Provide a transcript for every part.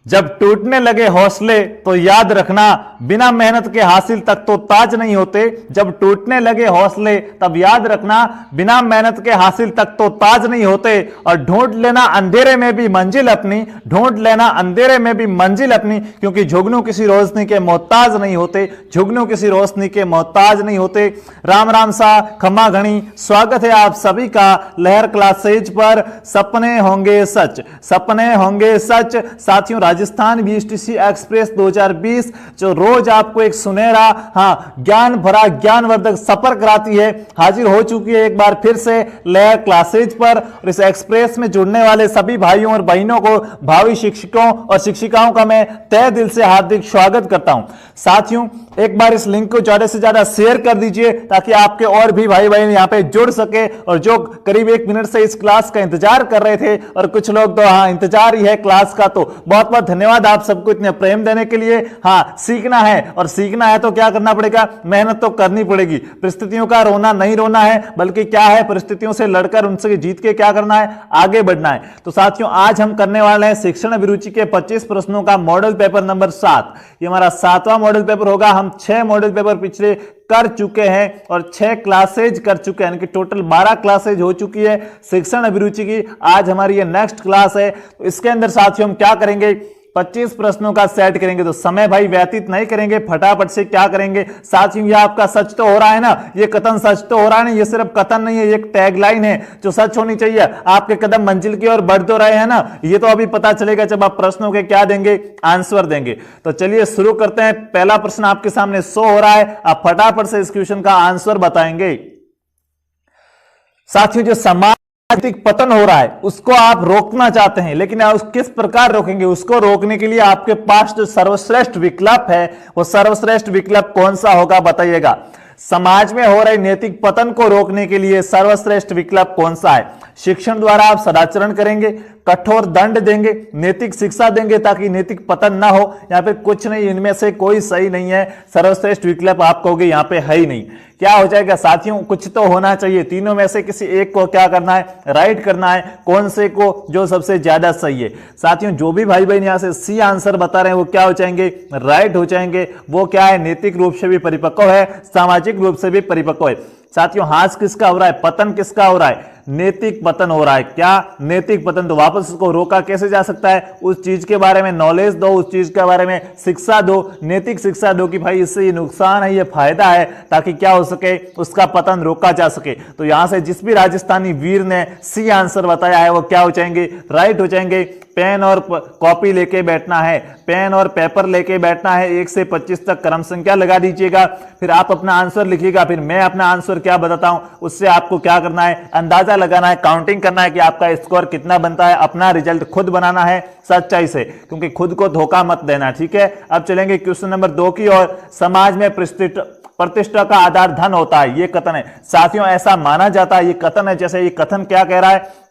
जब टूटने लगे हौसले तो याद रखना, बिना मेहनत के हासिल तक तो ताज नहीं होते। जब टूटने लगे हौसले तब याद रखना, बिना मेहनत के हासिल तक तो ताज नहीं होते। और ढूंढ लेना अंधेरे में भी मंजिल अपनी, ढूंढ लेना अंधेरे में भी मंजिल अपनी, क्योंकि जुगनू किसी रोशनी के मोहताज नहीं होते, जुगनू किसी रोशनी के मोहताज नहीं होते। राम राम सा खमा घनी, स्वागत है आप सभी का लहर क्लासेज पर। सपने होंगे सच, सपने होंगे सच। साथियों, राजस्थान बीएसटीसी एक्सप्रेस 2020 जो रोज आपको एक सुनहरा ज्ञान भरा ज्ञानवर्धक सफर कराती है, हाजिर हो चुकी है एक बार फिर से लहर क्लासेज पर। और इस एक्सप्रेस में जुड़ने वाले सभी भाइयों और बहनों को, भावी शिक्षकों और शिक्षिकाओं का मैं तहे दिल से हार्दिक स्वागत करता हूं। साथियों, एक बार इस लिंक को ज्यादा से ज्यादा शेयर कर दीजिए ताकि आपके और भी भाई बहन यहां पे जुड़ सके। और जो करीब 1 मिनट से इस क्लास का इंतजार कर रहे थे, और कुछ लोग तो इंतजार ही है क्लास का, तो बहुत बहुत धन्यवाद आप सबको इतने प्रेम देने के लिए। सीखना है, और सीखना है तो क्या करना पड़ेगा, मेहनत तो करनी पड़ेगी। परिस्थितियों का रोना नहीं रोना है, बल्कि क्या है, परिस्थितियों से लड़कर उनसे जीत के क्या करना है, आगे बढ़ना है। तो साथियों, आज हम करने वाले हैं शिक्षण अभिरुचि के 25 प्रश्नों का मॉडल पेपर नंबर 7। ये हमारा 7वां मॉडल पेपर होगा। हम 6 मॉडल पेपर पिछले कर चुके हैं और 6 क्लासेज कर चुके हैं, यानी कि टोटल 12 क्लासेज हो चुकी है शिक्षण अभिरुचि की। आज हमारी ये नेक्स्ट क्लास है। तो इसके अंदर साथियों हम क्या करेंगे, 25 प्रश्नों का सेट करेंगे। तो समय भाई व्यतीत नहीं करेंगे, फटाफट से क्या करेंगे। साथियों, ये आपका सच तो हो रहा है ना, ये कथन सच तो हो रहा है ना, ये सिर्फ कथन नहीं है, ये एक टैगलाइन है जो सच होनी चाहिए। आपके कदम मंजिल की ओर बढ़ तो रहे हैं ना, ये तो अभी पता चलेगा जब आप प्रश्नों के क्या देंगे, आंसर देंगे। तो चलिए शुरू करते हैं। पहला प्रश्न आपके सामने शो हो रहा है, आप फटाफट से इस क्वेश्चन का आंसर बताएंगे। साथियों, जो समाज आर्थिक पतन हो रहा है उसको आप रोकना चाहते हैं, लेकिन आप किस प्रकार रोकेंगे, उसको रोकने के लिए आपके पास जो सर्वश्रेष्ठ विकल्प है, वो सर्वश्रेष्ठ विकल्प कौन सा होगा बताइएगा। समाज में हो रहे नैतिक पतन को रोकने के लिए सर्वश्रेष्ठ विकल्प कौन सा है। शिक्षण द्वारा आप सदाचरण करेंगे, कठोर दंड देंगे, नैतिक शिक्षा देंगे ताकि नैतिक पतन ना हो, या फिर कुछ नहीं, इनमें से कोई सही नहीं है। सर्वश्रेष्ठ विकल्प आप कहोगे यहां पे है ही नहीं। क्या हो जाएगा साथियों, कुछ तो होना चाहिए, तीनों में से किसी एक को क्या करना है, राइट करना है। कौन से को, जो सबसे ज्यादा सही है। साथियों, जो भी भाई बहन यहां से सी आंसर बता रहे हैं वो क्या हो जाएंगे, राइट हो जाएंगे। वो क्या है, नैतिक रूप से भी परिपक्व है, सामाजिक रूप से भी परिपक्व है। साथियों, हास किसका हो रहा है, पतन किसका हो रहा है, नैतिक पतन हो रहा है। क्या, नैतिक पतन। तो वापस उसको रोका कैसे जा सकता है, उस चीज के बारे में नॉलेज दो, उस चीज के बारे में शिक्षा दो, नैतिक शिक्षा दो कि भाई इससे ये नुकसान है, ये फायदा है, ताकि क्या हो सके, उसका पतन रोका जा सके। तो यहां से जिस भी राजस्थानी वीर ने सी आंसर बताया है वो क्या हो जाएंगे, राइट हो जाएंगे। पेन और कॉपी लेके बैठना है, पेन और पेपर लेके बैठना है, 1 से 25 तक क्रम संख्या लगा दीजिएगा, फिर आप अपना आंसर लिखिएगा, फिर मैं अपना आंसर क्या बताता हूं उससे आपको क्या करना है, अंदाजा लगाना है, काउंटिंग करना है कि आपका स्कोर कितना बनता है। अपना रिजल्ट खुद बनाना है सच्चाई से, क्योंकि खुद को धोखा मत देना, ठीक है। अब चलेंगे क्वेश्चन नंबर 2 की ओर। समाज में प्रतिष्ठा का आधार धन होता है, ये कथन है। साथियों, ऐसा माना जाता है, ये कथन है। जैसे ये कथन क्या कह रहा है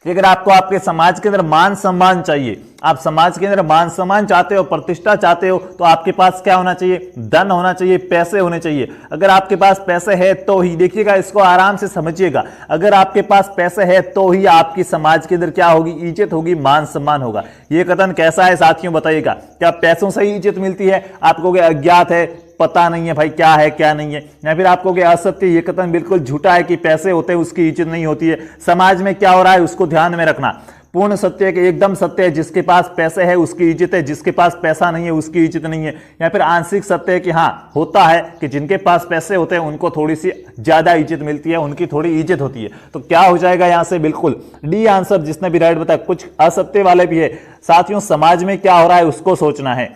कि अगर आपको आपके समाज के अंदर मान सम्मान चाहिए, आप समाज के अंदर मान सम्मान चाहते हो, प्रतिष्ठा चाहते हो, तो आपके पास क्या होना चाहिए, धन होना चाहिए, पैसे होने चाहिए। अगर आपके पास पैसे है तो ही, देखिएगा इसको आराम से समझिएगा, अगर आपके पास पैसे है तो ही आपकी समाज के अंदर क्या होगी, इज्जत होगी, मान सम्मान होगा। ये कथन कैसा है साथियों बताइएगा। क्या पैसों से ही इज्जत मिलती है? आपको अज्ञात है, पता नहीं है भाई क्या है क्या नहीं है, या फिर आपको असत्य, ये कथन बिल्कुल झूठा है कि पैसे होते हैं उसकी इज्जत नहीं होती है। समाज में क्या हो रहा है उसको ध्यान में रखना। पूर्ण सत्य है कि एकदम सत्य है, जिसके पास पैसे है उसकी इज्जत है, जिसके पास पैसा नहीं है उसकी इज्जत नहीं है। या फिर आंशिक सत्य है कि हाँ होता है कि जिनके पास पैसे होते हैं उनको थोड़ी सी ज्यादा इज्जत मिलती है, उनकी थोड़ी इज्जत होती है। तो क्या हो जाएगा यहां से, बिल्कुल डी आंसर जिसने भी राइट बताया। कुछ असत्य वाले भी है साथियों, समाज में क्या हो रहा है उसको सोचना है।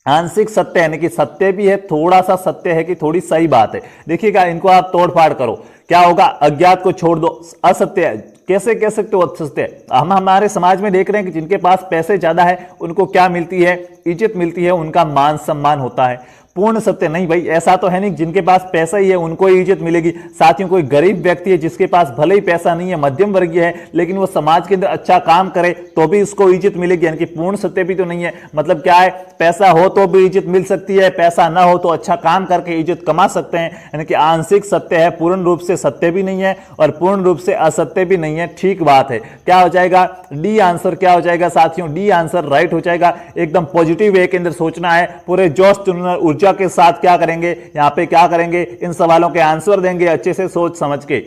आंशिक सत्य यानी कि सत्य भी है, थोड़ा सा सत्य है कि थोड़ी सही बात है। देखिएगा इनको आप तोड़ फाड़ करो, क्या होगा, अज्ञात को छोड़ दो, असत्य है। कैसे कह सकते हो असत्य? हम हमारे समाज में देख रहे हैं कि जिनके पास पैसे ज्यादा है उनको क्या मिलती है, इज्जत मिलती है, उनका मान सम्मान होता है। पूर्ण सत्य नहीं भाई, ऐसा तो है नहीं जिनके पास पैसा ही है उनको ही इज्जत मिलेगी। साथियों कोई गरीब व्यक्ति है जिसके पास भले ही पैसा नहीं है, मध्यम वर्गीय है, लेकिन वो समाज के अंदर अच्छा काम करे तो भी उसको इज्जत मिलेगी, यानी कि पूर्ण सत्य भी तो नहीं है। मतलब क्या है, पैसा हो तो भी इज्जत मिल सकती है, पैसा ना हो तो अच्छा काम करके इज्जत कमा सकते हैं, यानी कि आंशिक सत्य है, पूर्ण रूप से सत्य भी नहीं है और पूर्ण रूप से असत्य भी नहीं है। ठीक बात है, क्या हो जाएगा डी आंसर, क्या हो जाएगा साथियों, डी आंसर राइट हो जाएगा। एकदम पॉजिटिव वे के अंदर सोचना है, पूरे जोश ऊर्जा के साथ क्या करेंगे, यहां पे क्या करेंगे, इन सवालों के आंसर देंगे अच्छे से सोच समझ के।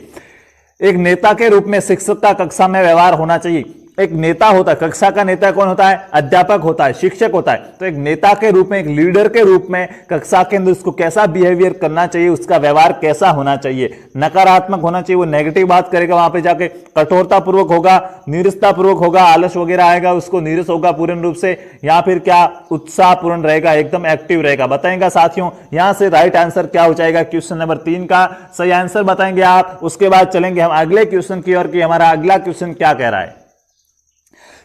एक नेता के रूप में शिक्षक का कक्षा में व्यवहार होना चाहिए। एक नेता होता है, कक्षा का नेता कौन होता है, अध्यापक होता है, शिक्षक होता है। तो एक नेता के रूप में, एक लीडर के रूप में कक्षा के अंदर उसको कैसा बिहेवियर करना चाहिए, उसका व्यवहार कैसा होना चाहिए, नकारात्मक होना चाहिए, वो नेगेटिव बात करेगा वहां पे जाके, कठोरतापूर्वक होगा, नीरसतापूर्वक होगा, आलस वगैरह आएगा उसको नीरस होगा पूर्ण रूप से, या फिर क्या उत्साहपूर्ण रहेगा, एकदम एक्टिव रहेगा। बताएंगे साथियों यहां से राइट आंसर क्या हो जाएगा, क्वेश्चन नंबर 3 का सही आंसर बताएंगे आप। उसके बाद चलेंगे हम अगले क्वेश्चन की ओर कि हमारा अगला क्वेश्चन क्या कह रहा है।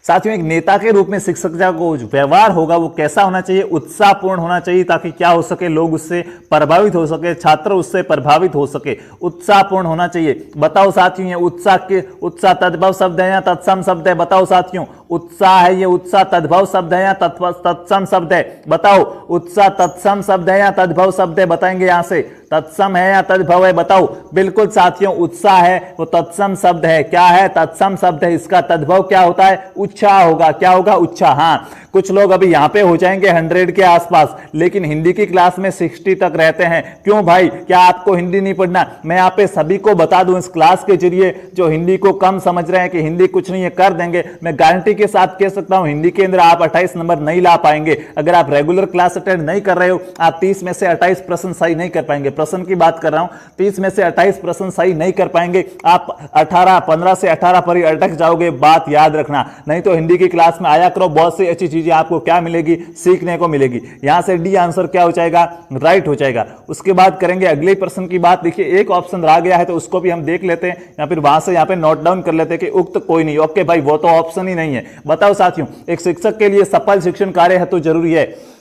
साथियों एक नेता के रूप में शिक्षक का जो व्यवहार होगा वो कैसा होना चाहिए, उत्साहपूर्ण होना चाहिए, ताकि क्या हो सके, लोग उससे प्रभावित हो सके, छात्र उससे प्रभावित हो सके, उत्साहपूर्ण होना चाहिए। बताओ साथियों, ये उत्साह तद्भव शब्द है या तत्सम शब्द है, बताओ साथियों, उत्साह है ये उत्साह तद्भव शब्द है या तत्सम शब्द है, बताओ उत्साह तत्सम शब्द है या तद्भव शब्द है, बताएंगे यहां से तत्सम है या तद्भव है, बताओ। बिल्कुल साथियों उत्साह है वो तत्सम शब्द है, क्या है, तत्सम शब्द है। इसका तद्भव क्या होता है, उत्साह होगा, क्या होगा, उत्साह। हाँ कुछ लोग अभी यहां पे हो जाएंगे 100 के आसपास, लेकिन हिंदी की क्लास में 60 तक रहते हैं। क्यों भाई, क्या आपको हिंदी नहीं पढ़ना? मैं यहाँ पे सभी को बता दूं इस क्लास के जरिए, जो हिंदी को कम समझ रहे हैं कि हिंदी कुछ नहीं है कर देंगे, मैं गारंटी के साथ कह सकता हूं हिंदी के अंदर आप 28 नंबर नहीं ला पाएंगे। अगर आप रेगुलर क्लास अटेंड नहीं कर रहे हो, आप 30 में से 28 प्रश्न सही नहीं कर पाएंगे। प्रश्न की बात कर रहा हूं, 30 में से 28 प्रश्न सही नहीं कर पाएंगे, आप 15 से 18 पर ही अटक जाओगे, बात याद रखना। नहीं तो हिंदी की क्लास में आया करो, बहुत सी अच्छी चीजें आपको क्या मिलेगी, सीखने को मिलेगी। यहां से डी आंसर क्या हो जाएगा, राइट हो जाएगा। उसके बाद करेंगे अगले प्रश्न की बात। देखिए एक ऑप्शन रह गया है तो उसको भी हम देख लेते हैं, या फिर वहां से यहां पे नोट डाउन कर लेते हैं कि उक्त कोई नहीं। ओके भाई, वो तो ऑप्शन ही नहीं है। बताओ साथियों, एक शिक्षक के लिए सफल शिक्षण कार्य है तो जरूरी है।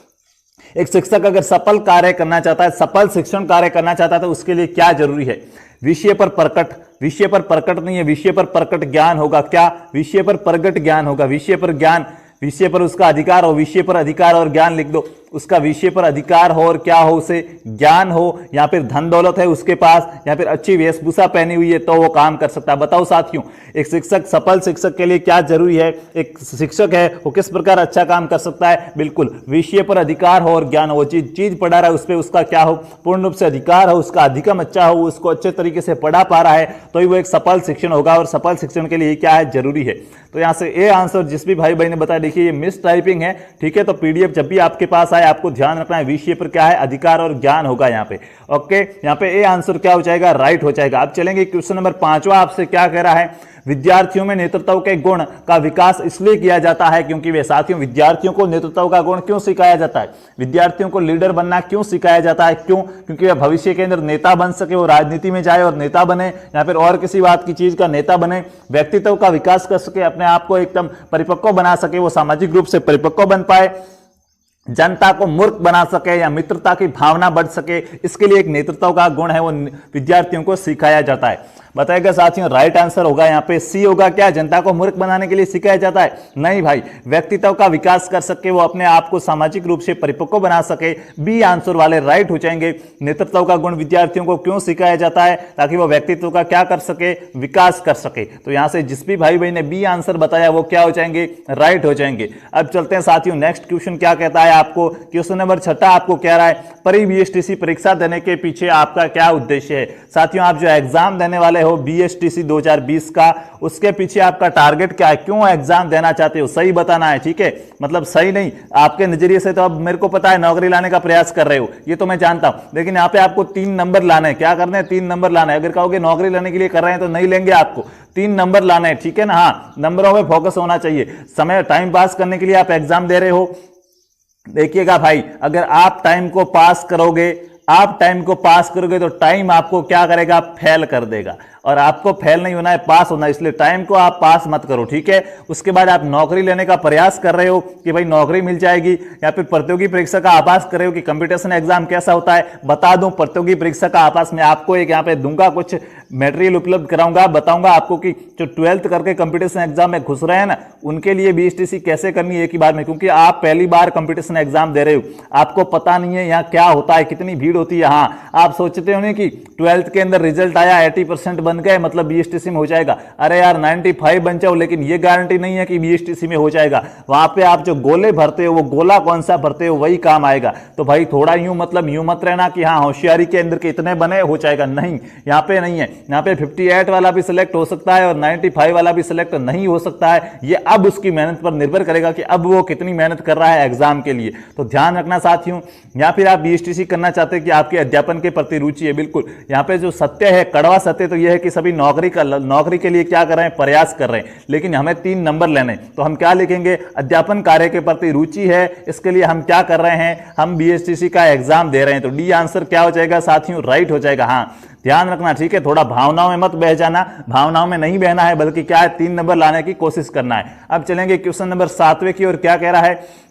एक शिक्षक अगर सफल कार्य करना चाहता है, सफल शिक्षण कार्य करना चाहता है तो उसके लिए क्या जरूरी है, विषय पर प्रकट नहीं है, विषय पर प्रकट ज्ञान होगा। क्या, विषय पर प्रकट ज्ञान होगा, विषय पर ज्ञान, विषय पर उसका अधिकार हो, विषय पर अधिकार और ज्ञान लिख दो। उसका विषय पर अधिकार हो और क्या हो, उसे ज्ञान हो, या फिर धन दौलत है उसके पास, या फिर अच्छी वेशभूषा पहनी हुई है तो वो काम कर सकता है। बताओ साथियों, एक शिक्षक, सफल शिक्षक के लिए क्या जरूरी है, एक शिक्षक है वो किस प्रकार अच्छा काम कर सकता है, बिल्कुल विषय पर अधिकार हो और ज्ञान हो, चीज पढ़ा रहा है उस पर उसका क्या हो, पूर्ण रूप से अधिकार हो, उसका अधिगम अच्छा हो, उसको अच्छे तरीके से पढ़ा पा रहा है तो ही वो एक सफल शिक्षण होगा। और सफल शिक्षण के लिए क्या है, जरूरी है। तो यहां से ए आंसर जिस भी भाई बहन ने बताया, देखिए ये मिस टाइपिंग है, ठीक है। तो पीडीएफ जब भी आपके पास आए आपको ध्यान रखना है, विषय पर क्या है, अधिकार और ज्ञान होगा यहाँ पे। ओके, यहाँ पे ए आंसर क्या हो जाएगा, राइट हो जाएगा। अब चलेंगे क्वेश्चन नंबर 5वां, आपसे क्या कह रहा है, विद्यार्थियों में नेतृत्व के गुण का विकास इसलिए किया जाता है क्योंकि वे, साथियों विद्यार्थियों को नेतृत्व का गुण क्यों सिखाया जाता है, विद्यार्थियों को लीडर बनना क्यों सिखाया जाता है, क्यों, क्योंकि वे भविष्य के अंदर नेता बन सके, वो राजनीति में जाए और नेता बने, या फिर और किसी बात की चीज का नेता बने, व्यक्तित्व का विकास कर सके, अपने आप को एकदम परिपक्व बना सके, वो सामाजिक रूप से परिपक्व बन पाए, जनता को मूर्ख बना सके, या मित्रता की भावना बढ़ सके। इसके लिए एक नेतृत्व का गुण है वो विद्यार्थियों को सिखाया जाता है। बताएगा साथियों, राइट आंसर होगा यहाँ पे सी होगा। क्या, जनता को मूर्ख बनाने के लिए सिखाया जाता है? नहीं भाई, व्यक्तित्व का विकास कर सके, वो अपने आप को सामाजिक रूप से परिपक्व बना सके। बी आंसर वाले राइट हो जाएंगे। नेतृत्व का गुण विद्यार्थियों को क्यों सिखाया जाता है, ताकि वो व्यक्तित्व का क्या कर सके, विकास कर सके। तो यहां से जिस भी भाई बहन ने बी आंसर बताया वो क्या हो जाएंगे, राइट हो जाएंगे। अब चलते हैं साथियों, नेक्स्ट क्वेश्चन क्या कहता है आपको, क्वेश्चन नंबर 6 आपको कह रहा है, परी-बीएसटीसी परीक्षा देने के पीछे आपका क्या उद्देश्य है। साथियों आप जो एग्जाम देने वाले हो बीएसटीसी 2020 का, उसके पीछे आपका टारगेट क्या है, क्यों एग्जाम देना चाहते हो, सही बताना है, ठीक है। मतलब सही नहीं, आपके नजरिए से तो अब मेरे को पता है नौकरी लाने का प्रयास कर रहे हो, ये तो मैं जानता हूं, लेकिन यहाँ पे आपको 3 नंबर लाने हैं। क्या करना है, 3 नंबर लाना है। अगर कहोगे नौकरी लाने के लिए कर रहे हैं तो नहीं लेंगे, आपको 3 नंबर लाने हैं, ठीक है ना। हाँ, नंबरों में फोकस होना चाहिए। समय टाइम पास करने के लिए आप एग्जाम दे रहे हो, देखिएगा भाई, अगर आप टाइम को पास करोगे तो टाइम आपको क्या करेगा, फेल कर देगा। और आपको फेल नहीं होना है, पास होना है, इसलिए टाइम को आप पास मत करो, ठीक है। उसके बाद आप नौकरी लेने का प्रयास कर रहे हो कि भाई नौकरी मिल जाएगी, या फिर प्रतियोगी परीक्षा का आभास कर रहे हो कि कंपटीशन एग्जाम कैसा होता है। बता दूं, प्रतियोगी परीक्षा का आभास मैं आपको एक यहाँ पे दूंगा, कुछ मटेरियल उपलब्ध कराऊंगा, बताऊंगा आपको कि जो 12th करके कंपटीशन एग्जाम में घुस रहे हैं ना, उनके लिए बीएसटीसी कैसे करनी है एक ही बार में, क्योंकि आप पहली बार कंपटीशन एग्जाम दे रहे हो, आपको पता नहीं है यहाँ क्या होता है, कितनी भीड़ होती है। हाँ, आप सोचते हो कि 12th के अंदर रिजल्ट आया 80% बन गए मतलब बीएसटीसी में हो जाएगा। अरे यार 95 बन जाओ, लेकिन ये गारंटी नहीं है कि बीएसटीसी में हो जाएगा। वहां पे आप जो गोले भरते हो, वो गोला कौन सा भरते हो वही काम आएगा। तो भाई थोड़ा यूं मतलब यूं मत रहना कि हाँ होशियारी के अंदर के इतने बने हो जाएगा, नहीं, यहाँ पे नहीं है। यहाँ पे 58 वाला भी सिलेक्ट हो सकता है और 95 वाला भी सिलेक्ट नहीं हो सकता है। ये अब उसकी मेहनत पर निर्भर करेगा कि अब वो कितनी मेहनत कर रहा है एग्जाम के लिए। तो ध्यान रखना साथियों। या फिर आप बीएसटीसी करना चाहते हैं कि आपके अध्यापन के प्रति रुचि है, बिल्कुल यहाँ पे जो सत्य है, कड़वा सत्य तो यह है कि सभी नौकरी के लिए क्या कर रहे हैं, प्रयास कर रहे हैं, लेकिन हमें 3 नंबर लेने। तो हम क्या लिखेंगे, अध्यापन कार्य के प्रति रुचि है, इसके लिए हम क्या कर रहे हैं, हम बीएसटीसी का एग्जाम दे रहे हैं। तो डी आंसर क्या हो जाएगा साथियों, राइट हो जाएगा। हाँ, ध्यान रखना, ठीक है। थोड़ा भावनाओं में मत बह जाना, भावनाओं में नहीं बहना है, बल्कि क्या है 3 नंबर लाने की कोशिश करना है। अब चलेंगे क्वेश्चन नंबर 7वें की ओर। क्या कह रहा है,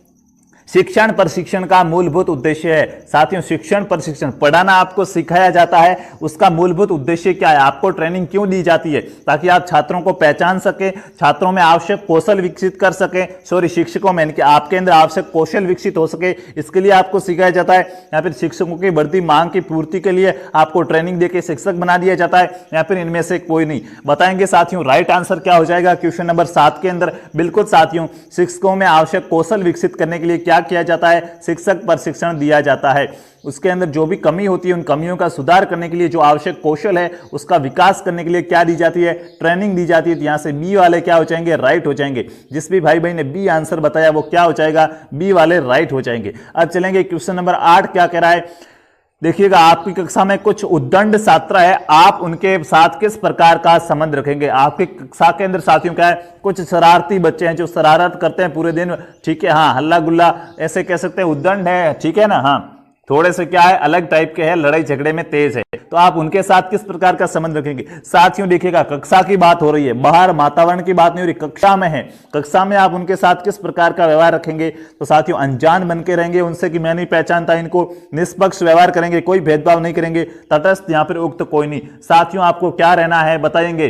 शिक्षण प्रशिक्षण का मूलभूत उद्देश्य है। साथियों, शिक्षण प्रशिक्षण, पढ़ाना आपको सिखाया जाता है, उसका मूलभूत उद्देश्य क्या है, आपको ट्रेनिंग क्यों दी जाती है, ताकि आप छात्रों को पहचान सके, छात्रों में आवश्यक कौशल विकसित कर सके, शिक्षकों में कि आपके अंदर आवश्यक कौशल विकसित हो सके, इसके लिए आपको सिखाया जाता है। या फिर शिक्षकों की बढ़ती मांग की पूर्ति के लिए आपको ट्रेनिंग देकर शिक्षक बना दिया जाता है, या फिर इनमें से कोई नहीं। बताएंगे साथियों, राइट आंसर क्या हो जाएगा क्वेश्चन नंबर 7 के अंदर। बिल्कुल साथियों, शिक्षकों में आवश्यक कौशल विकसित करने के लिए क्या किया जाता है, शिक्षक प्रशिक्षण दिया जाता है। उसके अंदर जो भी कमी होती है, उन कमियों का सुधार करने के लिए जो आवश्यक कौशल है उसका विकास करने के लिए क्या दी जाती है, ट्रेनिंग दी जाती है। तो यहां से बी वाले क्या हो जाएंगे, राइट हो जाएंगे। जिस भी भाई ने बी आंसर बताया वो क्या हो जाएगा, बी वाले राइट हो जाएंगे। अब चलेंगे क्वेश्चन नंबर 8। क्या कह रहा है, देखिएगा, आपकी कक्षा में कुछ उद्दंड छात्र है, आप उनके साथ किस प्रकार का संबंध रखेंगे। आपकी कक्षा के अंदर साथियों क्या है, कुछ शरारती बच्चे हैं जो शरारत करते हैं पूरे दिन, ठीक है। हाँ, हल्ला गुल्ला ऐसे कह सकते हैं, उद्दंड है, ठीक है ना। हाँ, थोड़े से क्या है, अलग टाइप के हैं, लड़ाई झगड़े में तेज है, तो आप उनके साथ किस प्रकार का संबंध रखेंगे। साथियों देखिएगा, कक्षा की बात हो रही है, बाहर वातावरण की बात नहीं हो रही, कक्षा में है, कक्षा में आप उनके साथ किस प्रकार का व्यवहार रखेंगे। तो साथियों, अनजान बन के रहेंगे उनसे कि मैं नहीं पहचानता इनको, निष्पक्ष व्यवहार करेंगे, कोई भेदभाव नहीं करेंगे, तटस्थ यहाँ पर उक्त कोई नहीं। साथियों, आपको क्या रहना है बताएंगे,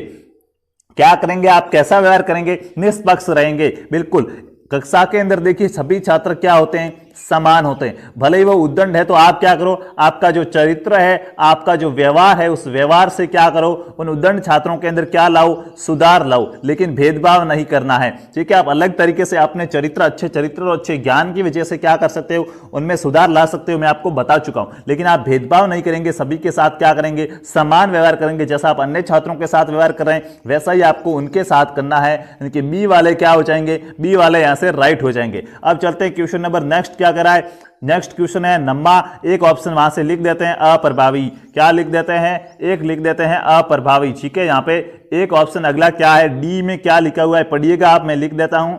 क्या करेंगे आप, कैसा व्यवहार करेंगे, निष्पक्ष रहेंगे। बिल्कुल, कक्षा के अंदर देखिए सभी छात्र क्या होते हैं, समान होते हैं। भले ही वो उद्दंड है तो आप क्या करो, आपका जो चरित्र है, आपका जो व्यवहार है, उस व्यवहार से क्या करो, उन उद्दंड छात्रों के अंदर क्या लाओ, सुधार लाओ, लेकिन भेदभाव नहीं करना है, ठीक है। आप अलग तरीके से अपने अच्छे चरित्र और अच्छे ज्ञान की वजह से क्या कर सकते हो, उनमें सुधार ला सकते हो, मैं आपको बता चुका हूं। लेकिन आप भेदभाव नहीं करेंगे, सभी के साथ क्या करेंगे, समान व्यवहार करेंगे। जैसा आप अन्य छात्रों के साथ व्यवहार कर रहे हैं वैसा ही आपको उनके साथ करना है। यानी कि बी वाले क्या हो जाएंगे, बी वाले यहां से राइट हो जाएंगे। अब चलते हैं क्वेश्चन नंबर नेक्स्ट। क्या करा है, नेक्स्ट क्वेश्चन है नम्मा, एक ऑप्शन वहां से लिख देते हैं अप्रभावी। क्या लिख देते हैं, एक लिख देते हैं अप्रभावी, ठीक है। यहां पे एक ऑप्शन अगला क्या है, डी में क्या लिखा हुआ है पढ़िएगा आप, मैं लिख देता हूं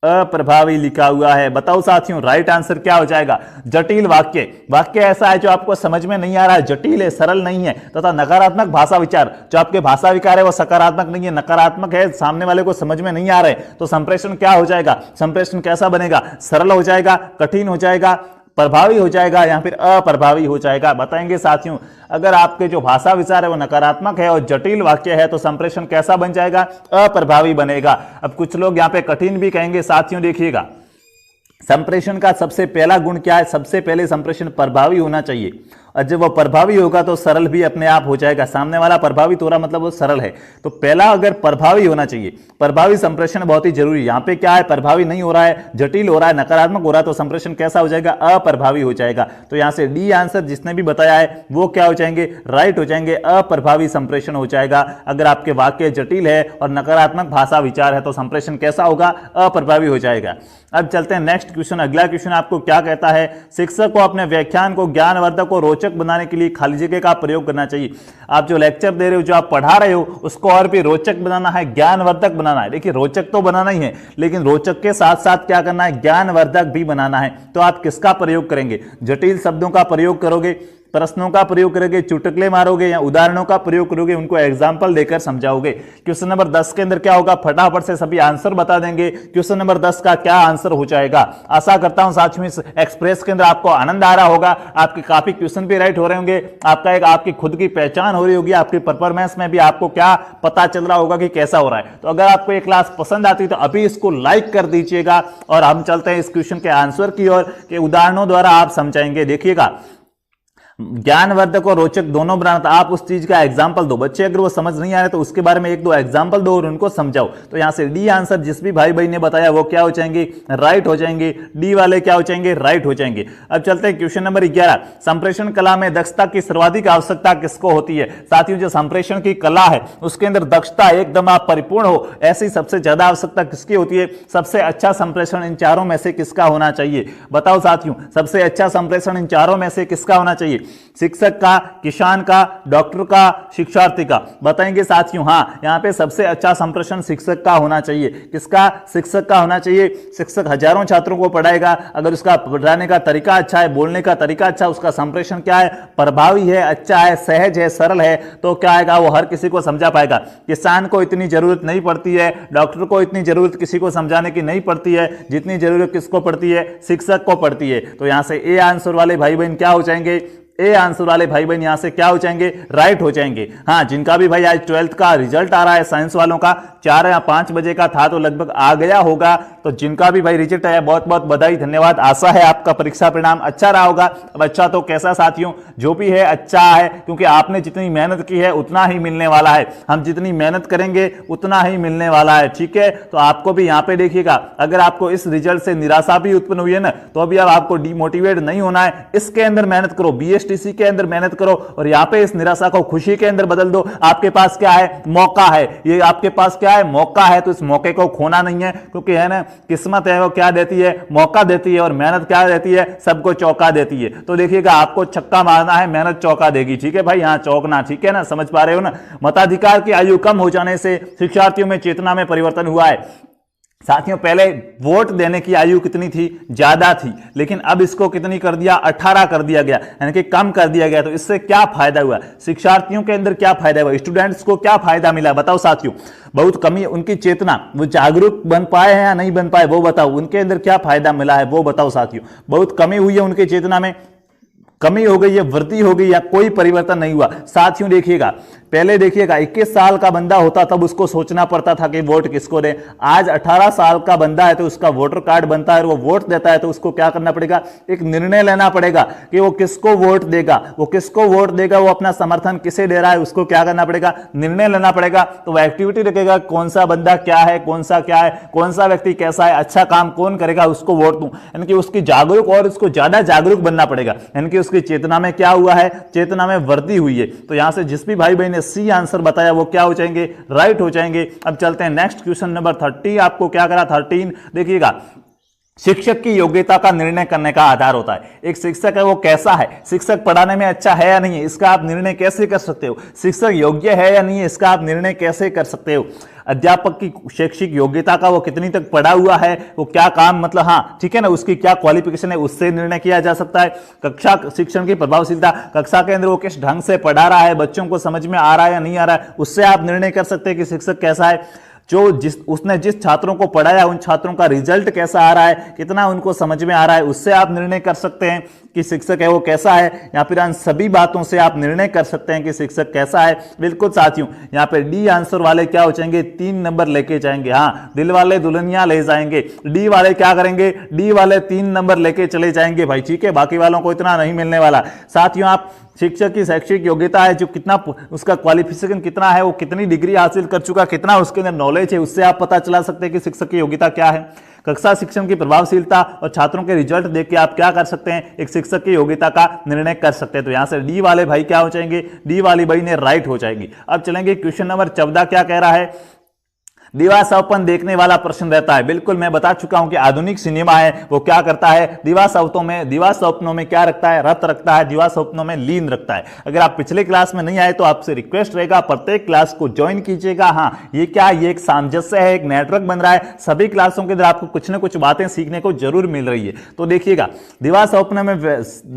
अप्रभावी लिखा हुआ है। बताओ साथियों, राइट आंसर क्या हो जाएगा, जटिल वाक्य। वाक्य ऐसा है जो आपको समझ में नहीं आ रहा है, जटिल है, सरल नहीं है, तथा नकारात्मक भाषा विचार, जो आपके भाषा विकार है वो सकारात्मक नहीं है, नकारात्मक है, सामने वाले को समझ में नहीं आ रहे, तो संप्रेषण क्या हो जाएगा, संप्रेषण कैसा बनेगा, सरल हो जाएगा, कठिन हो जाएगा, प्रभावी हो जाएगा, या फिर अप्रभावी हो जाएगा। बताएंगे साथियों, अगर आपके जो भाषा विचार है वो नकारात्मक है और जटिल वाक्य है तो संप्रेषण कैसा बन जाएगा, अप्रभावी बनेगा। अब कुछ लोग यहाँ पे कठिन भी कहेंगे। साथियों देखिएगा, संप्रेषण का सबसे पहला गुण क्या है, सबसे पहले संप्रेषण प्रभावी होना चाहिए, और जब वो प्रभावी होगा तो सरल भी अपने आप हो जाएगा। सामने वाला प्रभावित हो रहा मतलब वो सरल है, तो पहला अगर प्रभावी होना चाहिए, प्रभावी संप्रेषण बहुत ही जरूरी है। यहाँ पे क्या है, प्रभावी नहीं हो रहा है, जटिल हो रहा है, नकारात्मक हो रहा है, तो संप्रेषण कैसा हो जाएगा, अप्रभावी हो जाएगा। तो यहाँ से डी आंसर जिसने भी बताया है वो क्या हो जाएंगे, राइट हो जाएंगे, अप्रभावी संप्रेषण हो जाएगा। अगर आपके वाक्य जटिल है और नकारात्मक भाषा विचार है तो संप्रेषण कैसा होगा, अप्रभावी हो जाएगा। अब चलते हैं नेक्स्ट क्वेश्चन। अगला क्वेश्चन आपको क्या कहता है, शिक्षक को अपने व्याख्यान को ज्ञानवर्धक और रोचक बनाने के लिए खाली जगह का प्रयोग करना चाहिए। आप जो लेक्चर दे रहे हो, जो आप पढ़ा रहे हो, उसको और भी रोचक बनाना है, ज्ञानवर्धक बनाना है। देखिए, रोचक तो बनाना ही है, लेकिन रोचक के साथ साथ क्या करना है, ज्ञानवर्धक भी बनाना है। तो आप किसका प्रयोग करेंगे, जटिल शब्दों का प्रयोग करोगे, प्रश्नों का प्रयोग करोगे, चुटकुले मारोगे या उदाहरणों का प्रयोग करोगे, उनको एग्जाम्पल देकर समझाओगे। क्वेश्चन नंबर 10 के अंदर क्या होगा, फटाफट से सभी आंसर बता देंगे। क्वेश्चन नंबर 10 का क्या आंसर हो जाएगा। आशा करता हूं साथियों इस एक्सप्रेस के अंदर आपको आनंद आ रहा होगा, आपके काफी क्वेश्चन भी राइट हो रहे होंगे, आपकी खुद की पहचान हो रही होगी, आपकी परफॉर्मेंस में भी आपको क्या पता चल रहा होगा कि कैसा हो रहा है। तो अगर आपको ये क्लास पसंद आती है तो अभी इसको लाइक कर दीजिएगा और हम चलते हैं इस क्वेश्चन के आंसर की ओर, के उदाहरणों द्वारा आप समझाएंगे। देखिएगा, ज्ञानवर्धक और रोचक दोनों बनाना था, आप उस चीज का एग्जाम्पल दो। बच्चे अगर वो समझ नहीं आ रहे तो उसके बारे में एक दो एग्जाम्पल दो और उनको समझाओ। तो यहां से डी आंसर जिस भी भाई ने बताया वो क्या हो जाएंगे, राइट हो जाएंगे। डी वाले क्या हो जाएंगे, राइट हो जाएंगे। अब चलते हैं क्वेश्चन नंबर 11, संप्रेषण कला में दक्षता की सर्वाधिक आवश्यकता किसको होती है। साथियों, जो संप्रेषण की कला है उसके अंदर दक्षता एकदम आप परिपूर्ण हो, ऐसी सबसे ज्यादा आवश्यकता किसकी होती है। सबसे अच्छा संप्रेषण इन चारों में से किसका होना चाहिए, बताओ साथियों। सबसे अच्छा संप्रेषण इन चारों में से किसका होना चाहिए, शिक्षक का, किसान का, डॉक्टर का, शिक्षार्थी का, बताएंगे साथियों। हाँ, यहां पे सबसे अच्छा संप्रेषण शिक्षक का होना चाहिए। किसका, शिक्षक का होना चाहिए। शिक्षक हजारों छात्रों को पढ़ाएगा, अगर उसका पढ़ाने का तरीका अच्छा है, बोलने का तरीका अच्छा, उसका संप्रेषण क्या है, प्रभावी है, अच्छा है, सहज है, सरल है, तो क्या आएगा, वो हर किसी को समझा पाएगा। किसान को इतनी जरूरत नहीं पड़ती है, डॉक्टर को इतनी जरूरत किसी को समझाने की नहीं पड़ती है जितनी जरूरत किसको पड़ती है, शिक्षक को पड़ती है। तो यहां से ए आंसर वाले भाई बहन क्या हो जाएंगे, ए आंसर वाले भाई बहन यहां से क्या हो जाएंगे, राइट हो जाएंगे। हाँ, जिनका भी भाई आज 12th का रिजल्ट आ रहा है, साइंस वालों का 4 या 5 बजे का था तो लगभग आ गया होगा, तो जिनका भी भाई रिजल्ट आया बहुत बहुत बधाई, धन्यवाद। आशा है आपका परीक्षा परिणाम अच्छा रहा होगा। अब अच्छा तो कैसा साथियों, जो भी है अच्छा है, क्योंकि आपने जितनी मेहनत की है उतना ही मिलने वाला है। हम जितनी मेहनत करेंगे उतना ही मिलने वाला है, ठीक है। तो आपको भी यहाँ पे देखिएगा, अगर आपको इस रिजल्ट से निराशा भी उत्पन्न हुई है ना, तो अभी अब आपको डिमोटिवेट नहीं होना है, इसके अंदर मेहनत करो, BSTC के अंदर मेहनत करो और यहाँ पे इस निराशा को खुशी के अंदर बदल दो। आपके पास क्या है, मौका है, ये आपके पास क्या है, मौका है, तो इस मौके को खोना नहीं है, क्योंकि है ना, किस्मत है वो क्या देती है, मौका देती है, और मेहनत क्या देती है, सबको चौका देती है। तो देखिएगा, आपको छक्का मारना है, मेहनत चौका देगी, ठीक है भाई, यहां चौकना, ठीक है ना, समझ पा रहे हो ना। मताधिकार की आयु कम हो जाने से शिक्षार्थियों में चेतना में परिवर्तन हुआ है। साथियों, पहले वोट देने की आयु कितनी थी, ज्यादा थी, लेकिन अब इसको कितनी कर दिया, 18 कर दिया गया, यानी कि कम कर दिया गया। तो इससे क्या फायदा हुआ, शिक्षार्थियों के अंदर क्या फायदा हुआ, स्टूडेंट्स को क्या फायदा मिला, बताओ साथियों। बहुत कमी, उनकी चेतना, वो जागरूक बन पाए हैं या नहीं बन पाए वो बताओ, उनके अंदर क्या फायदा मिला है वो बताओ साथियों। बहुत कमी हुई है उनकी चेतना में, कमी हो गई है, वृद्धि हो गई, या कोई परिवर्तन नहीं हुआ। साथियों देखिएगा, पहले देखिएगा 21 साल का बंदा होता तब उसको सोचना पड़ता था कि वोट किसको दे। आज 18 साल का बंदा है तो उसका वोटर कार्ड बनता है और वो वोट देता है, तो उसको क्या करना पड़ेगा, एक निर्णय लेना पड़ेगा कि वो किसको वोट देगा, वो किसको वोट देगा, वो अपना समर्थन किसे दे रहा है, उसको क्या करना पड़ेगा, निर्णय लेना पड़ेगा। तो वो एक्टिविटी रखेगा, कौन सा बंदा क्या है, कौन सा क्या है, कौन सा व्यक्ति कैसा है, अच्छा काम कौन करेगा, उसको वोट दूं। यानी कि उसकी जागरूक, और उसको ज्यादा जागरूक बनना पड़ेगा, यानी कि उसकी चेतना में क्या हुआ है, चेतना में वृद्धि हुई है। तो यहां से जिस भी भाई बहन ने सी आंसर बताया वो क्या हो जाएंगे, राइट हो जाएंगे। अब चलते हैं नेक्स्ट क्वेश्चन नंबर 30, आपको क्या करा, 13 देखिएगा, शिक्षक की योग्यता का निर्णय करने का आधार होता है। एक शिक्षक है वो कैसा है, शिक्षक पढ़ाने में अच्छा है या नहीं है, इसका आप निर्णय कैसे कर सकते हो। शिक्षक योग्य है या नहीं है, इसका आप निर्णय कैसे कर सकते हो। अध्यापक की शैक्षिक योग्यता का, वो कितनी तक पढ़ा हुआ है, वो क्या काम, मतलब हाँ ठीक है ना, उसकी क्या क्वालिफिकेशन है, उससे निर्णय किया जा सकता है। कक्षा शिक्षण की प्रभावशीलता, कक्षा के अंदर वो किस ढंग से पढ़ा रहा है, बच्चों को समझ में आ रहा है या नहीं आ रहा है, उससे आप निर्णय कर सकते हैं कि शिक्षक कैसा है। जो उसने जिस छात्रों को पढ़ाया उन छात्रों का रिजल्ट कैसा आ रहा है, कितना उनको समझ में आ रहा है, उससे आप निर्णय कर सकते हैं कि शिक्षक है वो कैसा है। या फिर इन सभी बातों से आप निर्णय कर सकते हैं कि शिक्षक कैसा है। बिल्कुल साथियों, यहाँ पे डी आंसर वाले क्या हो जाएंगे, 3 नंबर लेके जाएंगे। हाँ, दिल वाले दुल्हनिया ले जाएंगे, डी वाले क्या करेंगे, डी वाले 3 नंबर लेके चले जाएंगे भाई, ठीक है। बाकी वालों को इतना नहीं मिलने वाला। साथियों, आप शिक्षक की शैक्षिक योग्यता है, जो कितना उसका क्वालिफिकेशन कितना है, वो कितनी डिग्री हासिल कर चुका, कितना उसके अंदर नॉलेज है, उससे आप पता चला सकते हैं कि शिक्षक की योग्यता क्या है। कक्षा शिक्षण की प्रभावशीलता और छात्रों के रिजल्ट देख के आप क्या कर सकते हैं, एक शिक्षक की योग्यता का निर्णय कर सकते हैं। तो यहां से डी वाले भाई क्या हो जाएंगे, डी वाली भाई ने राइट हो जाएंगी। अब चलेंगे क्वेश्चन नंबर 14, क्या कह रहा है, दिवा स्वप्न देखने वाला प्रश्न रहता है। बिल्कुल मैं बता चुका हूं कि आधुनिक सिनेमा है वो क्या करता है, दिवा स्वप्नों में क्या रखता है, रत रखता है, दिवा स्वप्नों में लीन रखता है। अगर आप पिछले क्लास में नहीं आए तो आपसे रिक्वेस्ट रहेगा प्रत्येक क्लास को ज्वाइन कीजिएगा। हाँ, ये क्या, ये एक सामंजस्य है, एक नेटवर्क बन रहा है, सभी क्लासों के अंदर आपको कुछ ना कुछ बातें सीखने को जरूर मिल रही है। तो देखिएगा, दिवा स्वप्न में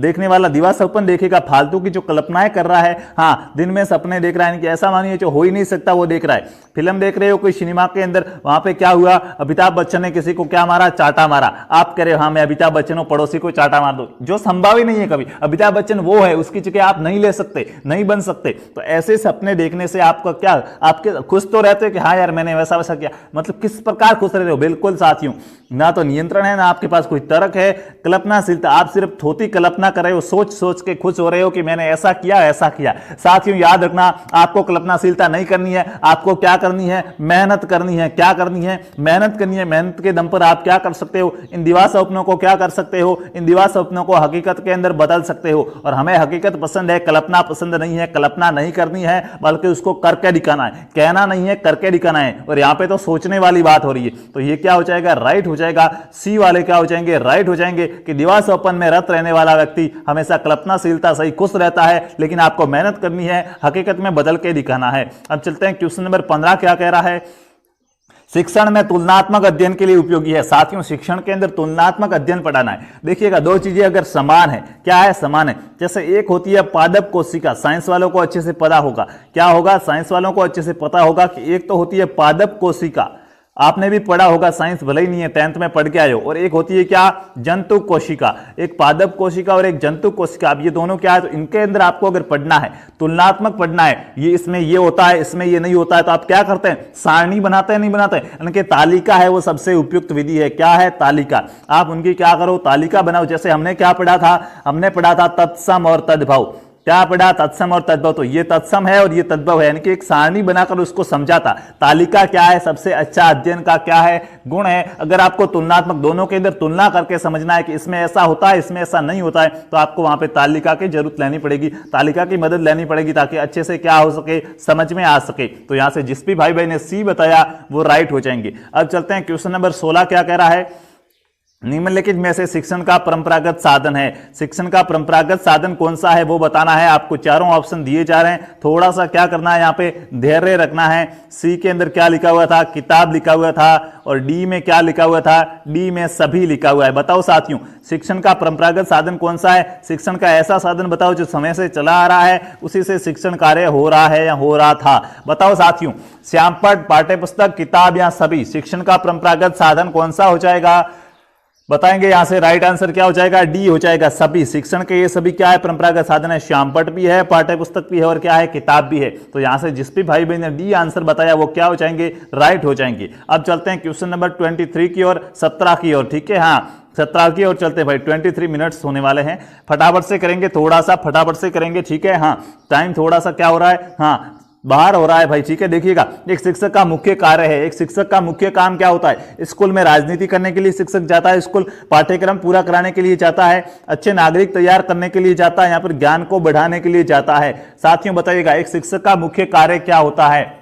देखने वाला दिवा स्वप्न देखेगा, फालतू की जो कल्पनाएं कर रहा है, हाँ दिन में सपने देख रहा है, कि ऐसा मानिए जो हो ही नहीं सकता वो देख रहा है। फिल्म देख रहे हो कोई सिनेमा के अंदर, वहां पे क्या हुआ, अमिताभ बच्चन ने किसी को क्या मारा, चाटा मारा, आप कह रहे हो हाँ मैं अमिताभ बच्चन हूं, पड़ोसी को चाटा मार दो, जो संभव ही नहीं है कभी। अमिताभ बच्चन वो है, उसकी जगह आप नहीं ले सकते, नहीं बन सकते। तो ऐसे सपने देखने से आपका क्या, आपके खुश तो रहते हो कि हाँ यार मैंने वैसा वैसा किया, मतलब किस प्रकार खुश रहते हो। बिल्कुल साथियों, ना तो नियंत्रण है, ना आपके पास कोई तर्क है, कल्पनाशीलता, आप सिर्फ थोती कल्पना कर रहे हो, सोच सोच के खुश हो रहे हो कि मैंने ऐसा किया ऐसा किया। साथियों याद रखना, आपको कल्पनाशीलता नहीं करनी है, आपको क्या करनी है, मेहनत करनी है। क्या करनी है, मेहनत करनी है। मेहनत के दम पर आप क्या कर सकते हो, इन दिवा स्वप्नों को क्या कर सकते हो, इन दिवा स्वप्नों को हकीकत के अंदर बदल सकते हो। और हमें हकीकत पसंद है, कल्पना पसंद नहीं है। कल्पना नहीं करनी है बल्कि उसको करके दिखाना है, कहना नहीं है करके दिखाना है। और यहां पे तो सोचने वाली बात हो रही है, तो ये क्या हो जाएगा, राइट हो जाएगा। सी वाले क्या हो जाएंगे, राइट हो जाएंगे कि दिवा स्वप्न में रत रहने वाला व्यक्ति हमेशा कल्पनाशीलता सही खुश रहता है, लेकिन आपको मेहनत करनी है, हकीकत में बदल के दिखाना है। अब चलते हैं क्वेश्चन नंबर 15 क्या कह रहा है, शिक्षण में तुलनात्मक अध्ययन के लिए उपयोगी है। साथियों शिक्षण के अंदर तुलनात्मक अध्ययन पढ़ाना है। देखिएगा, दो चीजें अगर समान है, क्या है, समान है। जैसे एक होती है पादप कोशिका, साइंस वालों को अच्छे से पता होगा, क्या होगा, साइंस वालों को अच्छे से पता होगा कि एक तो होती है पादप कोशिका, आपने भी पढ़ा होगा, साइंस भले ही नहीं है 10th में पढ़ के आए हो। और एक होती है क्या, जंतु कोशिका, एक पादप कोशिका और एक जंतु कोशिका। अब ये दोनों क्या है, तो इनके अंदर आपको अगर पढ़ना है, तुलनात्मक पढ़ना है, ये इसमें ये होता है, इसमें ये नहीं होता है, तो आप क्या करते हैं, सारणी बनाते हैं, नहीं बनाते हैं, यानी कि तालिका है वो सबसे उपयुक्त विधि है। क्या है, तालिका। आप उनकी क्या करो, तालिका बनाओ। जैसे हमने क्या पढ़ा था, हमने पढ़ा था तत्सम और तद्भव। क्या पढ़ा, तत्सम और तद्भव। तो ये तत्सम है और ये तद्भव है, यानी कि एक सारणी बनाकर उसको समझाता। तालिका क्या है, सबसे अच्छा अध्ययन का क्या है, गुण है। अगर आपको तुलनात्मक दोनों के अंदर तुलना करके समझना है कि इसमें ऐसा होता है, इसमें ऐसा नहीं होता है, तो आपको वहां पे तालिका की जरूरत लेनी पड़ेगी, तालिका की मदद लेनी पड़ेगी, ताकि अच्छे से क्या हो सके, समझ में आ सके। तो यहां से जिस भी भाई बहन ने सी बताया वो राइट हो जाएंगे। अब चलते हैं क्वेश्चन नंबर 16 क्या कह रहा है, निम्नलिखित में से शिक्षण का परंपरागत साधन है। शिक्षण का परंपरागत साधन कौन सा है वो बताना है आपको। चारों ऑप्शन दिए जा रहे हैं, थोड़ा सा क्या करना है, यहाँ पे धैर्य रखना है। सी के अंदर क्या लिखा हुआ था, किताब लिखा हुआ था, और डी में क्या लिखा हुआ था, डी में सभी लिखा हुआ है। बताओ साथियों, शिक्षण का परंपरागत साधन कौन सा है। शिक्षण का ऐसा साधन बताओ जो समय से चला आ रहा है, उसी से शिक्षण कार्य हो रहा है या हो रहा था। बताओ साथियों, श्यामपट्ट, पाठ्यपुस्तक, किताब या सभी, शिक्षण का परंपरागत साधन कौन सा हो जाएगा, बताएंगे। यहां से राइट आंसर क्या हो जाएगा, डी हो जाएगा, सभी। शिक्षण के ये सभी क्या है, परंपरागत साधन है। श्यामपट्ट भी है, पाठ्यपुस्तक भी है, और क्या है, किताब भी है। तो यहां से जिस भी भाई बहन ने डी आंसर बताया वो क्या हो जाएंगे, राइट हो जाएंगे। अब चलते हैं क्वेश्चन नंबर 23 की और 17 की ओर, ठीक है। हाँ 17 की ओर चलते हैं भाई, 23 मिनट्स होने वाले हैं, फटाफट से करेंगे, थोड़ा सा फटाफट से करेंगे, ठीक है। हाँ टाइम थोड़ा सा क्या हो रहा है, हाँ बाहर हो रहा है भाई, ठीक है। देखिएगा, एक शिक्षक का मुख्य कार्य है, एक शिक्षक का मुख्य काम क्या होता है। स्कूल में राजनीति करने के लिए शिक्षक जाता है, स्कूल पाठ्यक्रम पूरा कराने के लिए जाता है, अच्छे नागरिक तैयार करने के लिए जाता है, यहाँ पर ज्ञान को बढ़ाने के लिए जाता है। साथियों बताइएगा, एक शिक्षक का मुख्य कार्य क्या होता है।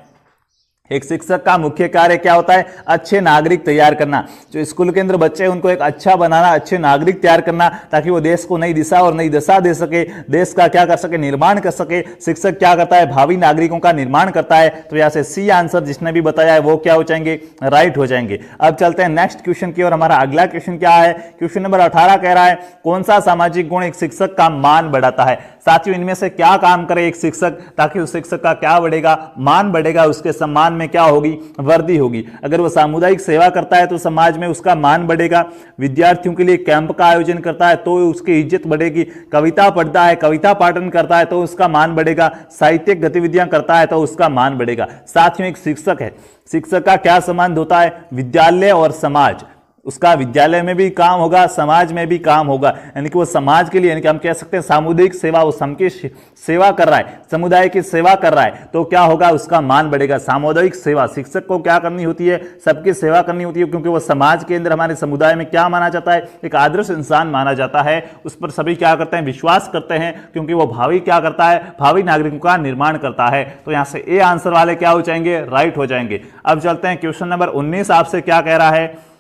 एक शिक्षक का मुख्य कार्य क्या होता है, अच्छे नागरिक तैयार करना। जो स्कूल के अंदर बच्चे हैं उनको एक अच्छा बनाना, अच्छे नागरिक तैयार करना, ताकि वो देश को नई दिशा और नई दशा दे सके, देश का क्या कर सके, निर्माण कर सके। शिक्षक क्या करता है, भावी नागरिकों का निर्माण करता है। तो यहां से सी आंसर जिसने भी बताया है वो क्या हो जाएंगे, राइट हो जाएंगे। अब चलते हैं नेक्स्ट क्वेश्चन की और हमारा अगला क्वेश्चन क्या है, क्वेश्चन नंबर 18 कह रहा है, कौन सा सामाजिक गुण एक शिक्षक का मान बढ़ाता है। साथियों इनमें से क्या काम करे एक शिक्षक, ताकि उस शिक्षक का क्या बढ़ेगा, मान बढ़ेगा, उसके सम्मान में क्या होगी, वृद्धि होगी। अगर वो सामुदायिक सेवा करता है तो समाज में उसका मान बढ़ेगा। विद्यार्थियों के लिए कैंप का आयोजन करता है तो उसकी इज्जत बढ़ेगी। कविता पढ़ता है, कविता पाठन करता है तो उसका मान बढ़ेगा। साहित्यिक गतिविधियां करता है तो उसका मान बढ़ेगा। साथियों एक शिक्षक है, शिक्षक का क्या संबंध होता है, विद्यालय और समाज। उसका विद्यालय में भी काम होगा, समाज में भी काम होगा, यानी कि वो समाज के लिए, यानी कि हम कह सकते हैं सामुदायिक सेवा, वो सबकी सेवा कर रहा है, समुदाय की सेवा कर रहा है, तो क्या होगा, उसका मान बढ़ेगा। सामुदायिक सेवा, शिक्षक को क्या करनी होती है, सबकी सेवा करनी होती है, क्योंकि वो समाज के अंदर, हमारे समुदाय में क्या माना जाता है, एक आदर्श इंसान माना जाता है, उस पर सभी क्या करते हैं, विश्वास करते हैं, क्योंकि वो भावी क्या करता है, भावी नागरिकों का निर्माण करता है। तो यहां से ए आंसर वाले क्या हो जाएंगे, राइट हो जाएंगे। अब चलते हैं क्वेश्चन नंबर 19 आपसे क्या कह रहा है,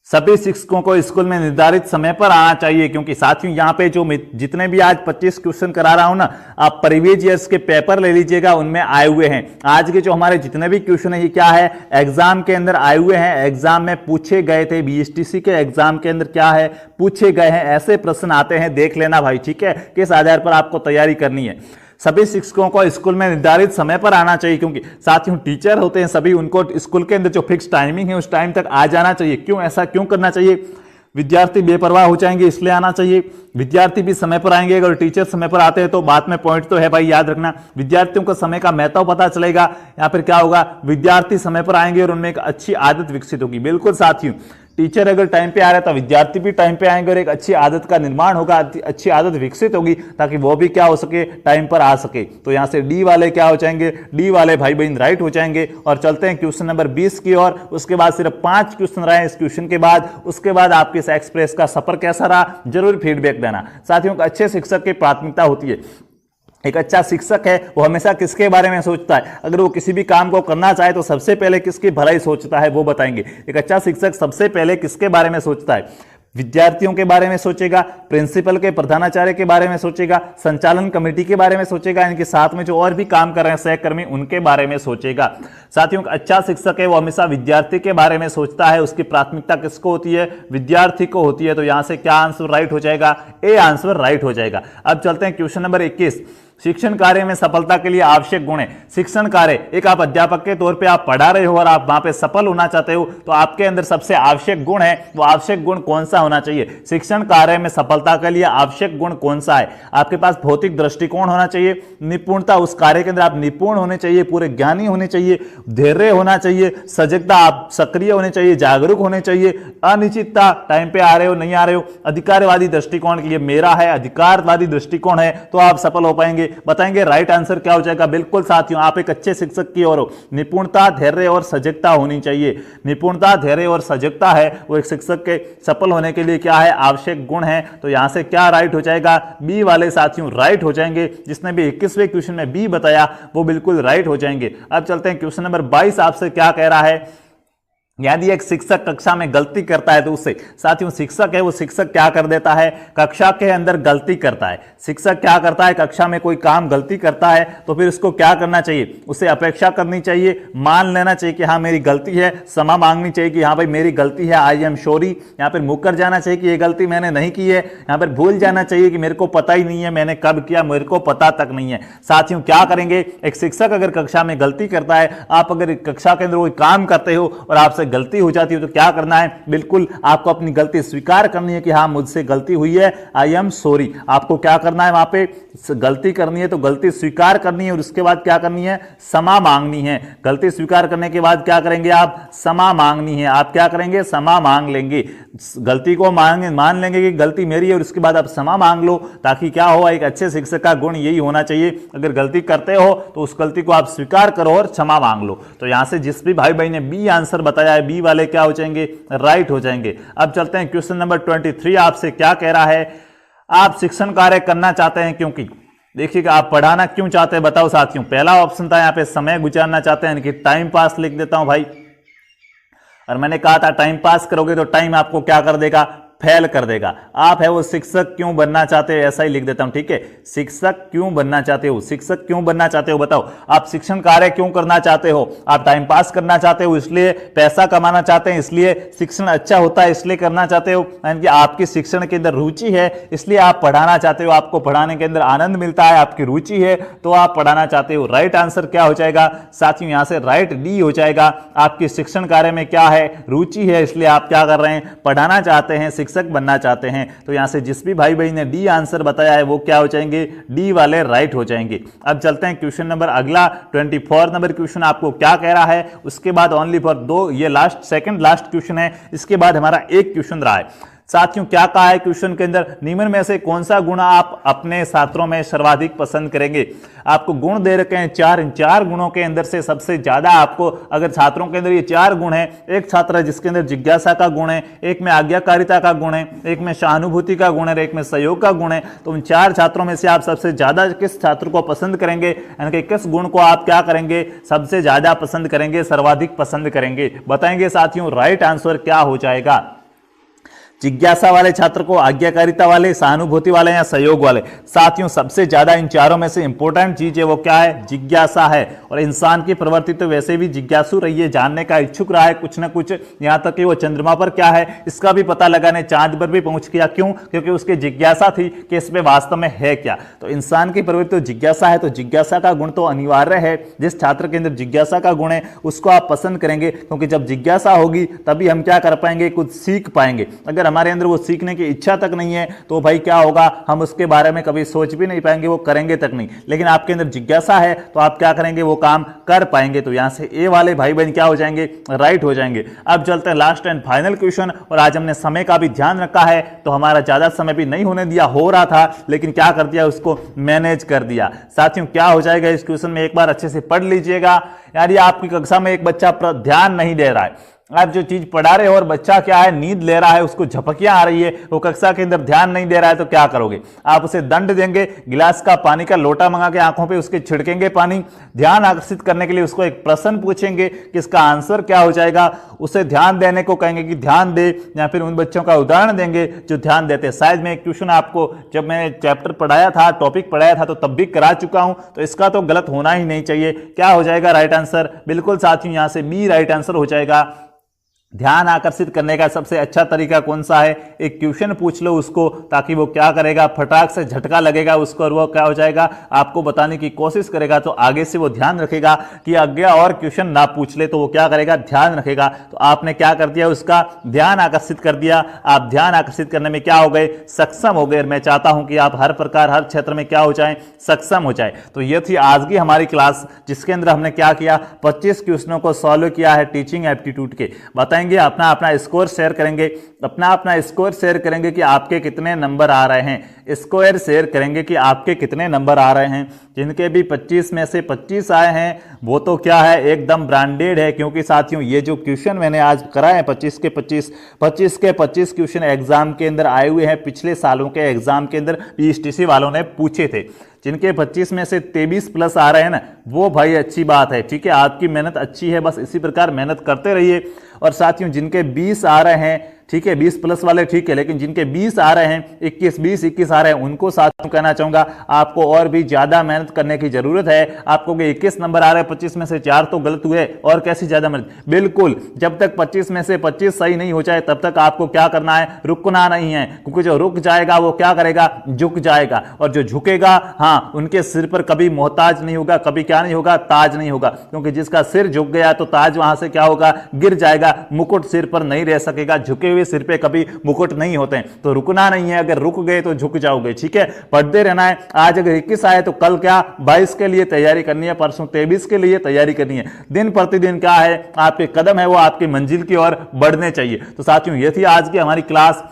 सभी शिक्षकों को स्कूल में निर्धारित समय पर आना चाहिए, क्योंकि साथियों यहां पे जो जितने भी आज 25 क्वेश्चन करा रहा हूं ना, आप प्रीवियस ईयर्स के पेपर ले लीजिएगा, उनमें आए हुए हैं। आज के जो हमारे जितने भी क्वेश्चन है, ये क्या है, एग्जाम के अंदर आए हुए हैं, एग्जाम में पूछे गए थे, बीएसटीसी के एग्जाम के अंदर क्या है, पूछे गए हैं, ऐसे प्रश्न आते हैं, देख लेना भाई, ठीक है, किस आधार पर आपको तैयारी करनी है। सभी शिक्षकों को स्कूल में निर्धारित समय पर आना चाहिए, क्योंकि साथियों टीचर होते हैं सभी, उनको स्कूल के अंदर जो फिक्स टाइमिंग है उस टाइम तक आ जाना चाहिए। क्यों, ऐसा क्यों करना चाहिए, विद्यार्थी बेपरवाह हो जाएंगे इसलिए आना चाहिए, विद्यार्थी भी समय पर आएंगे, अगर टीचर समय पर आते हैं तो बात में पॉइंट तो है भाई, याद रखना, विद्यार्थियों को समय का महत्व पता चलेगा, या फिर क्या होगा, विद्यार्थी समय पर आएंगे और उनमें एक अच्छी आदत विकसित होगी। बिल्कुल साथियों, टीचर अगर टाइम पे आ रहा है तो विद्यार्थी भी टाइम पे आएंगे और एक अच्छी आदत का निर्माण होगा, अच्छी आदत विकसित होगी, ताकि वो भी क्या हो सके, टाइम पर आ सके। तो यहां से डी वाले क्या हो जाएंगे, डी वाले भाई बहन राइट हो जाएंगे। और चलते हैं क्वेश्चन नंबर 20 की ओर। उसके बाद सिर्फ 5 क्वेश्चन रहे इस क्वेश्चन के बाद। उसके बाद आपके इस एक्सप्रेस का सफर कैसा रहा, जरूर फीडबैक देना। साथियों, अच्छे शिक्षक की प्राथमिकता होती है, एक अच्छा शिक्षक है वो हमेशा किसके बारे में सोचता है, अगर वो किसी भी काम को करना चाहे तो सबसे पहले किसकी भलाई सोचता है, वो बताएंगे। एक अच्छा शिक्षक सबसे पहले किसके बारे में सोचता है, विद्यार्थियों के बारे में सोचेगा, प्रिंसिपल के, प्रधानाचार्य के बारे में सोचेगा, संचालन कमेटी के बारे में सोचेगा, इनके साथ में जो और भी काम कर रहे हैं सहकर्मी, उनके बारे में सोचेगा। साथियों, अच्छा शिक्षक है वो हमेशा विद्यार्थी के बारे में सोचता है, उसकी प्राथमिकता किसको होती है, विद्यार्थी को होती है। तो यहां से क्या आंसर राइट हो जाएगा, ए आंसर राइट हो जाएगा। अब चलते हैं क्वेश्चन नंबर 21। शिक्षण कार्य में सफलता के लिए आवश्यक गुण है। शिक्षण कार्य, एक आप अध्यापक के तौर पे आप पढ़ा रहे हो और आप वहां पे सफल होना चाहते हो, तो आपके अंदर सबसे आवश्यक गुण है, वो आवश्यक गुण कौन सा होना चाहिए, शिक्षण कार्य में सफलता के लिए आवश्यक गुण कौन सा है। आपके पास भौतिक दृष्टिकोण होना चाहिए, निपुणता, उस कार्य के अंदर आप निपुण होने चाहिए, पूरे ज्ञानी होने चाहिए, धैर्य होना चाहिए, सजगता, आप सक्रिय होने चाहिए, जागरूक होने चाहिए, अनिश्चितता, टाइम पे आ रहे हो नहीं आ रहे हो, अधिकारवादी दृष्टिकोण के लिए मेरा है, अधिकारवादी दृष्टिकोण है, तो आप सफल हो पाएंगे। बताएंगे राइट आंसर क्या हो जाएगा। बिल्कुल साथियों, आप एक अच्छे शिक्षक की ओर हो, निपुणता, धैर्य और सजगता होनी चाहिए। निपुणता, धैर्य और सजगता है वो एक शिक्षक के सफल होने के लिए क्या है, आवश्यक गुण है। तो यहां से क्या राइट हो जाएगा, बी वाले साथियों राइट हो जाएंगे। जिसने भी 21वें क्वेश्चन में बी बताया वो बिल्कुल राइट हो जाएंगे। अब चलते हैं क्वेश्चन नंबर 22 आपसे क्या कह रहा है, यदि एक शिक्षक कक्षा में गलती करता है तो उससे, साथियों शिक्षक है वो शिक्षक क्या कर देता है, कक्षा के अंदर गलती करता है। शिक्षक क्या करता है, कक्षा में कोई काम गलती करता है तो फिर उसको क्या करना चाहिए, उसे अपेक्षा करनी चाहिए, मान लेना चाहिए कि हाँ मेरी गलती है, क्षमा मांगनी चाहिए कि हाँ भाई मेरी गलती है, आई एम सॉरी। यहाँ पर मुकर जाना चाहिए कि ये गलती मैंने नहीं की है, यहाँ पर भूल जाना चाहिए कि मेरे को पता ही नहीं है मैंने कब किया, मेरे को पता तक नहीं है। साथियों क्या करेंगे, एक शिक्षक अगर कक्षा में गलती करता है, आप अगर कक्षा के अंदर कोई काम करते हो और आपसे गलती हो जाती है तो क्या करना है, बिल्कुल आपको अपनी गलती स्वीकार करनी है कि हाँ मुझसे गलती हुई है, आई एम सॉरी। आपको क्या करना है, वहां पे गलती करनी है तो गलती स्वीकार करनी है और उसके बाद क्या करनी है, क्षमा मांगनी है। गलती स्वीकार करने के बाद क्या करेंगे आप, क्षमा मांगनी है। आप क्या करेंगे, क्षमा मांग लेंगे, गलती को मान लेंगे कि गलती मेरी है और उसके बाद आप क्षमा मांग लो, ताकि क्या हो, एक अच्छे शिक्षक का गुण यही होना चाहिए, अगर गलती करते हो तो उस गलती को आप स्वीकार करो और क्षमा मांग लो। तो यहां से जिस भी भाई बहन ने बी आंसर बताया है, बी वाले क्या हो जाएंगे, राइट हो जाएंगे। अब चलते हैं क्वेश्चन नंबर 23 आपसे क्या कह रहा है, आप शिक्षण कार्य करना चाहते हैं क्योंकि, देखिएगा आप पढ़ाना क्यों चाहते हैं बताओ साथियों। पहला ऑप्शन था यहाँ पे समय गुजारना चाहते हैं, यानी कि टाइम पास लिख देता हूं भाई, और मैंने कहा था टाइम पास करोगे तो टाइम आपको क्या कर देगा, फेल कर देगा। आप है वो शिक्षक क्यों बनना चाहते हो, ऐसा ही लिख देता हूं, ठीक है। शिक्षक क्यों बनना चाहते हो, शिक्षक क्यों बनना चाहते हो बताओ। आप शिक्षण कार्य क्यों करना चाहते हो, आप टाइम पास करना चाहते हो इसलिए, पैसा कमाना चाहते हैं इसलिए, शिक्षण अच्छा होता है इसलिए करना चाहते हो, यानी कि आपकी शिक्षण के अंदर रुचि है इसलिए आप पढ़ाना चाहते हो, आपको पढ़ाने के अंदर आनंद मिलता है, आपकी रुचि है तो आप पढ़ाना चाहते हो। राइट आंसर क्या हो जाएगा साथियों, यहां से राइट डी हो जाएगा। आपकी शिक्षण कार्य में क्या है, रुचि है, इसलिए आप क्या कर रहे हैं, पढ़ाना चाहते हैं। शिक्षक बनना चाहते हैं। तो यहां से जिस भी भाई बहन ने डी आंसर बताया है वो क्या हो जाएंगे, डी वाले राइट हो जाएंगे। अब चलते हैं क्वेश्चन नंबर अगला 24 नंबर क्वेश्चन आपको क्या कह रहा है, उसके बाद ओनली फॉर 2, ये लास्ट सेकंड लास्ट क्वेश्चन है, इसके बाद हमारा एक क्वेश्चन रहा है। साथियों क्या कहा है क्वेश्चन के अंदर, निम्न में से कौन सा गुण आप अपने छात्रों में सर्वाधिक पसंद करेंगे। आपको गुण दे रखे हैं 4, इन 4 गुणों के अंदर से सबसे ज्यादा आपको, अगर छात्रों के अंदर ये 4 गुण है, एक छात्र है जिसके अंदर जिज्ञासा का गुण है, एक में आज्ञाकारिता का गुण है, एक में सहानुभूति का गुण है, एक में सहयोग का गुण है, तो उन 4 छात्रों में से आप सबसे ज्यादा किस छात्र को पसंद करेंगे, यानी कि किस गुण को आप क्या करेंगे, सबसे ज्यादा पसंद करेंगे, सर्वाधिक पसंद करेंगे, बताएंगे साथियों। राइट आंसर क्या हो जाएगा, जिज्ञासा वाले छात्र को, आज्ञाकारिता वाले, सहानुभूति वाले या सहयोग वाले। साथियों सबसे ज्यादा इन चारों में से इंपॉर्टेंट चीज है वो क्या है, जिज्ञासा है। और इंसान की प्रवृत्ति तो वैसे भी जिज्ञासु रही है, जानने का इच्छुक रहा है कुछ ना कुछ, यहां तक कि वो चंद्रमा पर क्या है इसका भी पता लगाने चांद पर भी पहुंच गया। क्यों, क्योंकि उसकी जिज्ञासा थी कि इसमें वास्तव में है क्या। तो इंसान की प्रवृत्ति तो जिज्ञासा है, तो जिज्ञासा का गुण तो अनिवार्य है। जिस छात्र के अंदर जिज्ञासा का गुण है उसको आप पसंद करेंगे, क्योंकि जब जिज्ञासा होगी तभी हम क्या कर पाएंगे, कुछ सीख पाएंगे। अगर हमारे अंदर वो सीखने की इच्छा तक नहीं है तो भाई क्या होगा, हम उसके बारे में कभी सोच भी नहीं पाएंगे, वो करेंगे तक नहीं। लेकिन आपके अंदर जिज्ञासा है तो आप क्या करेंगे, वो काम कर पाएंगे। तो यहां से ए वाले भाई बहन क्या हो जाएंगे, राइट हो जाएंगे। अब चलते हैं लास्ट एंड फाइनल क्वेश्चन, और आज हमने समय का भी ध्यान रखा है, तो हमारा ज्यादा समय भी नहीं होने दिया, हो रहा था लेकिन क्या कर दिया, उसको मैनेज कर दिया। साथियों क्या हो जाएगा इस क्वेश्चन में, एक बार अच्छे से पढ़ लीजिएगा। यार ये आपकी कक्षा में एक बच्चा ध्यान नहीं दे रहा है, आप जो चीज पढ़ा रहे हो और बच्चा क्या है, नींद ले रहा है, उसको झपकियां आ रही है, वो कक्षा के अंदर ध्यान नहीं दे रहा है, तो क्या करोगे, आप उसे दंड देंगे, गिलास का पानी का लोटा मंगा के आंखों पे उसके छिड़केंगे पानी, ध्यान आकर्षित करने के लिए उसको एक प्रश्न पूछेंगे कि इसका आंसर क्या हो जाएगा, उसे ध्यान देने को कहेंगे कि ध्यान दे, या फिर उन बच्चों का उदाहरण देंगे जो ध्यान देते हैं। शायद मैं एक ट्यूशन आपको जब मैं चैप्टर पढ़ाया था, टॉपिक पढ़ाया था, तो तब भी करा चुका हूं, तो इसका तो गलत होना ही नहीं चाहिए। क्या हो जाएगा राइट आंसर, बिल्कुल साथियों यहां से बी राइट आंसर हो जाएगा। ध्यान आकर्षित करने का सबसे अच्छा तरीका कौन सा है, एक क्वेश्चन पूछ लो उसको, ताकि वो क्या करेगा, फटाक से झटका लगेगा उसको और वो क्या हो जाएगा, आपको बताने की कोशिश करेगा। तो आगे से वो ध्यान रखेगा कि आगे और क्वेश्चन ना पूछ ले, तो वो क्या करेगा, ध्यान रखेगा। तो आपने क्या कर दिया, उसका ध्यान आकर्षित कर दिया। आप ध्यान आकर्षित करने में क्या हो गए, सक्षम हो गए। मैं चाहता हूं कि आप हर प्रकार हर क्षेत्र में क्या हो जाए, सक्षम हो जाए। तो ये थी आज की हमारी क्लास, जिसके अंदर हमने क्या किया, 25 क्वेश्चनों को सॉल्व किया है टीचिंग एप्टीट्यूड के। बताएंगे अपना अपना स्कोर शेयर करेंगे, अपना अपना स्कोर शेयर करेंगे कि आपके कितने नंबर आ रहे हैं, स्कोर शेयर करेंगे कि आपके कितने नंबर आ रहे हैं। जिनके भी 25 में से 25 आए हैं वो तो क्या है, एकदम ब्रांडेड है। क्योंकि साथियों ये जो क्वेश्चन मैंने आज कराए हैं 25 के 25 क्वेश्चन एग्जाम के अंदर आए हुए हैं, पिछले सालों के एग्जाम के अंदर पीएसटीसी वालों ने पूछे थे। जिनके 25 में से 23 प्लस आ रहे हैं ना, वो भाई अच्छी बात है, ठीक है, आपकी मेहनत अच्छी है, बस इसी प्रकार मेहनत करते रहिए। और साथियों जिनके 20 आ रहे हैं, ठीक है, 20 प्लस वाले ठीक है, लेकिन जिनके 20 आ रहे हैं, 21 आ रहे हैं, उनको साथियों कहना चाहूंगा आपको और भी ज्यादा मेहनत करने की जरूरत है। आपको 21 नंबर आ रहे हैं, 25 में से 4 तो गलत हुए, और कैसी ज्यादा मेहनत, बिल्कुल जब तक 25 में से 25 सही नहीं हो जाए तब तक आपको क्या करना है, रुकना नहीं है। क्योंकि जो रुक जाएगा वो क्या करेगा, झुक जाएगा, और जो झुकेगा हाँ उनके सिर पर कभी मोहताज नहीं होगा, कभी क्या नहीं होगा, ताज नहीं होगा। क्योंकि जिसका सिर झुक गया तो ताज वहां से क्या होगा, गिर जाएगा, मुकुट सिर पर नहीं रह सकेगा, झुके हुए सिर पे कभी मुकुट नहीं होते हैं। तो रुकना नहीं है, अगर रुक गए तो झुक जाओगे, ठीक है, पढ़ते रहना है। आज अगर 21 आए तो कल क्या 22 के लिए तैयारी करनी है, परसों 23 के लिए तैयारी करनी है। दिन प्रतिदिन क्या है, आपके कदम है वो आपकी मंजिल की ओर बढ़ने चाहिए। तो साथियों ये थी आज की हमारी क्लास।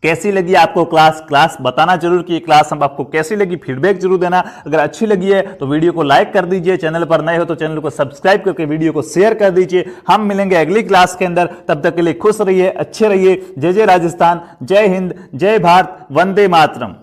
कैसी लगी आपको क्लास बताना जरूर कि ये क्लास हम आपको कैसी लगी, फीडबैक जरूर देना। अगर अच्छी लगी है तो वीडियो को लाइक कर दीजिए, चैनल पर नए हो तो चैनल को सब्सक्राइब करके वीडियो को शेयर कर दीजिए। हम मिलेंगे अगली क्लास के अंदर, तब तक के लिए खुश रहिए, अच्छे रहिए। जय जय राजस्थान, जय हिंद, जय भारत, वंदे मातरम।